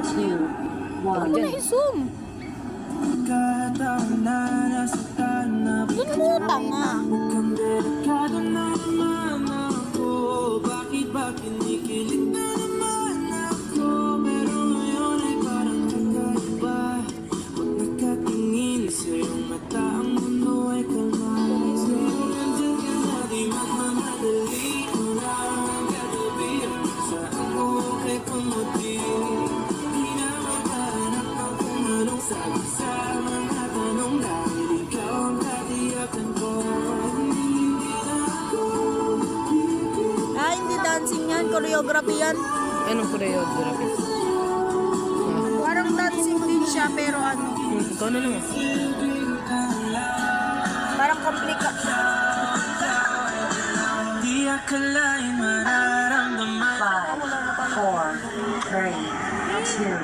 two, Huwag mo na one. i-zoom. Doon mo, tanga. Ah, hindi dancing yan. Choreography yan. Anong choreography? Parang dancing din siya, pero ano, Ikaw na lang. parang komplika. Five, four, three, two,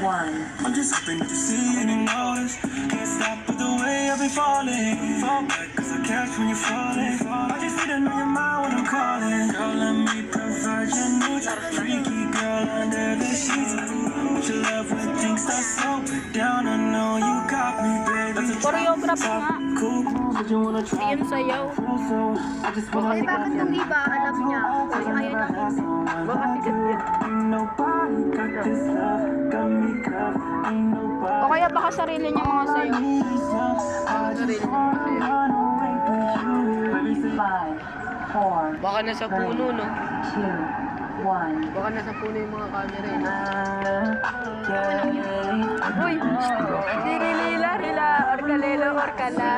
one. I'm just hoping to see and notice. Can't stop with the way I've been falling. Fall back cause I catch when you're falling. I just need to know your mind when I'm calling. Girl, let me provide your needs. Freaky girl under the sheets. Your love when things start slowing down. I know you got me, baby. Choreography nga. Cool, but you wanna try. Yung sayaw. So I just wanna Ay, bakit yung iba alam niya? Ay, ayaw na hindi. Baka sikat yan. Ain't nobody got this love. Got me cuffed. Ain't nobody. O kaya baka sarili niya mga sayaw. Five, four, Baka nasa puno, no? two, one. Baka nasa puno yung mga camera, eh. Uy! Dirilila, rila, orkalelo, orkala.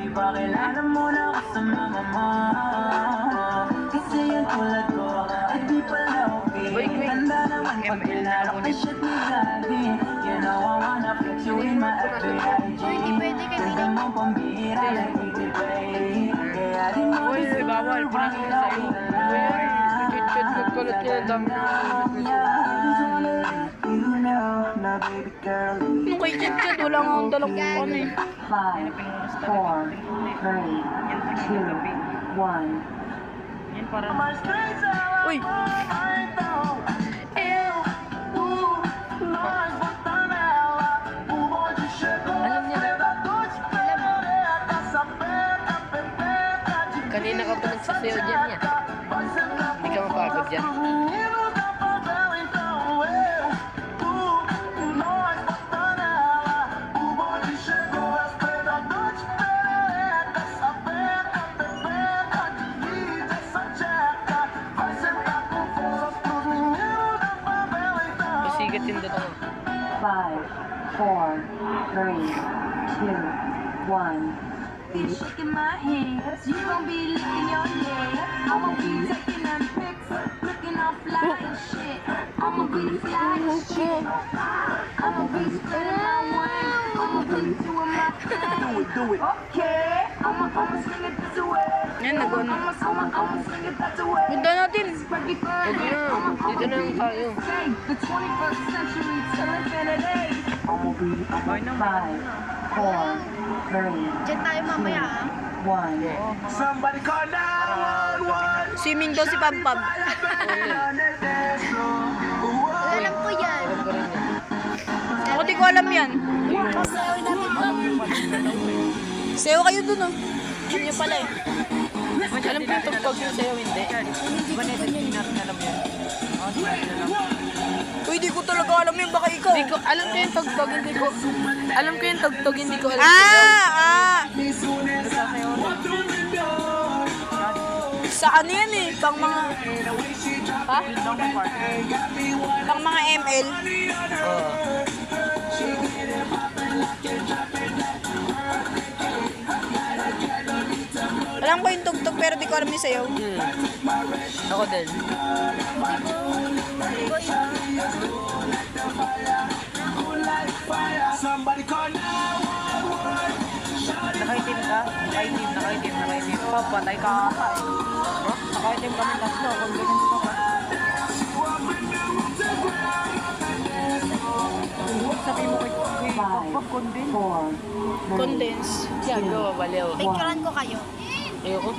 Pakilala mo na ako sa mama mo. Kasi yan tulad ko ay di pala okay. Uy, quick. Tanda naman pag pinalo ka shit ni daddy. You know I wanna fix you in my every IG. Hindi pwede kay Ganda mo pambihira like Kitty Bay. Kaya di mo Uy, bawal. Pinakita sa'yo. Uy, chut-chut, magkulot yan. Dami na. You know na baby girl. Yung kay Chit-Chit, wala nga akong dalang ano eh. Five, four, three, two, one. Uy! Alam niya na. Kanina ka pa nagsasayaw dyan niya. Hindi ka mapagod dyan. Masigat yung dalawa. Five, four, three, two, one. Be shaking my hands, you gon' be licking your legs. I'ma be taking them pics, looking all fly and shit. I'ma be fly and shit. I'ma be spreading my wings. I'ma be doing my thing. Do it. Okay, I'ma swing it this way. Yan, nag-on. I'ma swing it that way. Punta natin. Spread it fun. Huwag na. Dito na lang tayo. The 21st century till infinity. Five, four, three, Diyan tayo mamaya ah. one. Somebody call 911. Swimming daw si Pampam. Alam ko yan. Huwag ka rin yan. Ako di ko alam yan. Sayo kayo dun oh. Yun niya pala eh. Alam ko yung tugtog yung sayo, hindi. Uy, di ko talaga alam yun. Baka ikaw. Hindi ko, alam ko yung tugtog, hindi ko. Alam ko yung tugtog, hindi ko alam. Sa ano yan eh? Pang mga... Ha? Pang mga ML. Oo. Alam ko yung tugtog pero di ko alam yung sayaw. Ako din. Somebody call 911. Nakaitim ka? Nakaitim. Papatay ka ata eh. Nakaitim kami tatlo. Kung ganyan ka pa. Sabi mo kay Five, Pag-condense. four, Condense. Yan, gawa, baliw. Picturean ko kayo. Ayoko.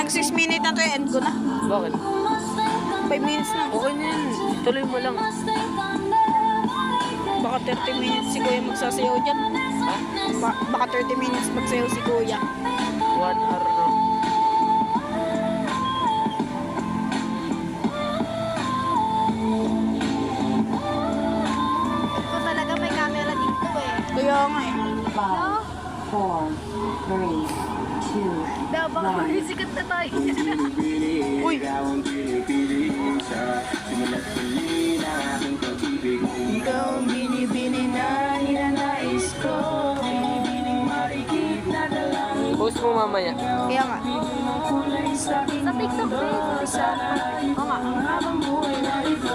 Mag 6 minutes na to, end ko na. Bakit? 5 minutes na. Okay na yun. Tuloy mo lang. Baka 30 minutes si Kuya magsasayaw dyan. Ha? Baka 30 minutes magsayaw si Kuya. 1 hour na. Ito talaga may camera dito eh. Kaya nga eh. 5, 4, 3, 2, Dabang sikat na tayo. Uy! Ikaw ang binibini na ninanais ko. Binibining marikit na dalangin. Post mo mamaya. Kaya nga. Kulay sa akin. Sa TikTok ba yun? Oo nga. Habang buhay na ito.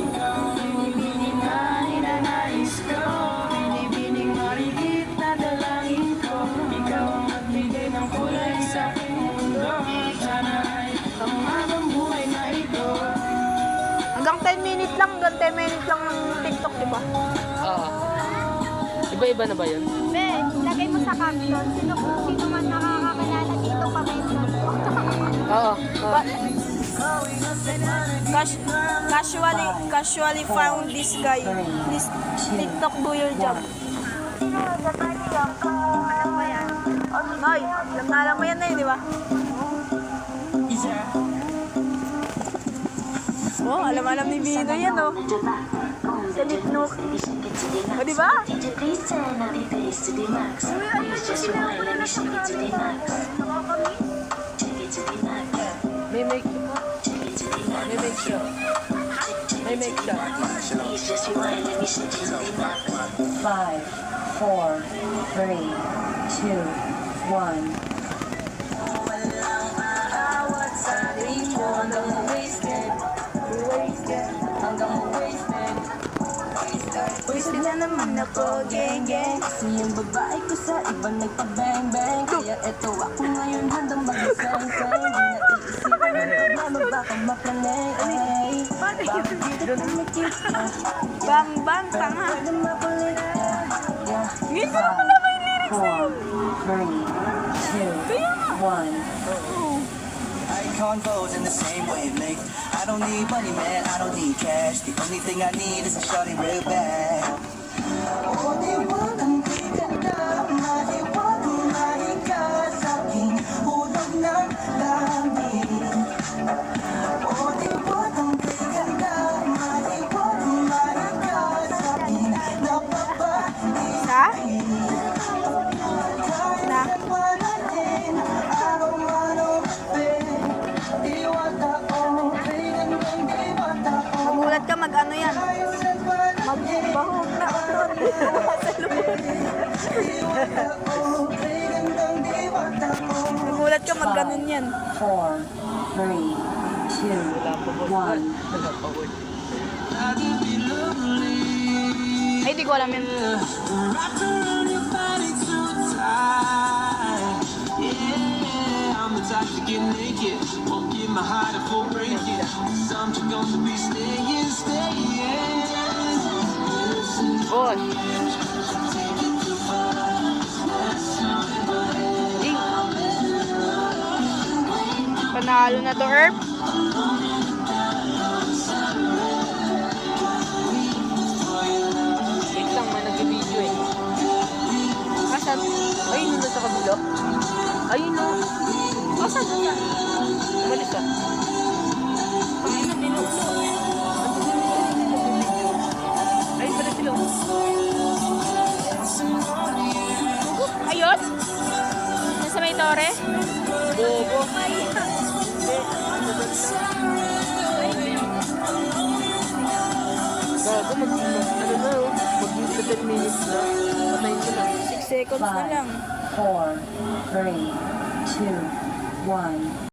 Ikaw ang binibini na ninanais ko. Binibining marikit na dalangin ko. Ikaw ang nagbigay ng kulay sa aking mundo. Sana ay ang habang buhay na ito. Hanggang 10 minutes lang. Hanggang 10 minutes lang ng TikTok, di ba? Oo. Iba-iba na ba yun? Be, lagay mo sa caption. Sino man nakakakilala dito pa mention mo. Oo. Casually found this guy. This TikTok do your job. Alam mo yan. Hoy, alam mo yan na yun, di ba? Oh, alam ni Bino yan, oh. Sa Litnook. O, di ba? May make May make shot. May make shot. 5, 4, 3, 2, 1. Wasted na naman ako, gang gang. Kasi yung babae ko sa ibang nagpa-bang-bang. Kaya eto ako ngayon handang mag-isang-sang. Di na iisipan ng problema baka maplanay. Bakit dito nakikita? Bang bang, tanga. Pwede mapalit ka. Ngayon ko lang pala may lyrics na 4, yun. 3, 2, 1. Convos in the same wavelength. I don't need money, man. I don't need cash. The only thing I need is a shorty real bad. Sa? Na? Magulat ka, mag-ano yan? Magbahog na utot. Sa lubot. Magulat ka, mag-ganon yan. 4, 3, 2, 1. Ay, di ko alam yan. Wrapped around your body too tight. Yeah, I'm the type to get naked. Won't give my heart a full break. Something gonna be staying. Boss. Ding. Panalo na to, Herb. Wait lang, may nag-video eh. Asan? Ayun, nung nasa kabila. Ayun, no. Asan na yan? Umalis ka. Ayun na, dinuso. Ayun pala sila. Ayun? Nasa may tore? Bobo. Gago, ano na, oh. Mag-10 minutes na. Patayin ko na. 6 seconds na lang. 4, 3, 2, 1.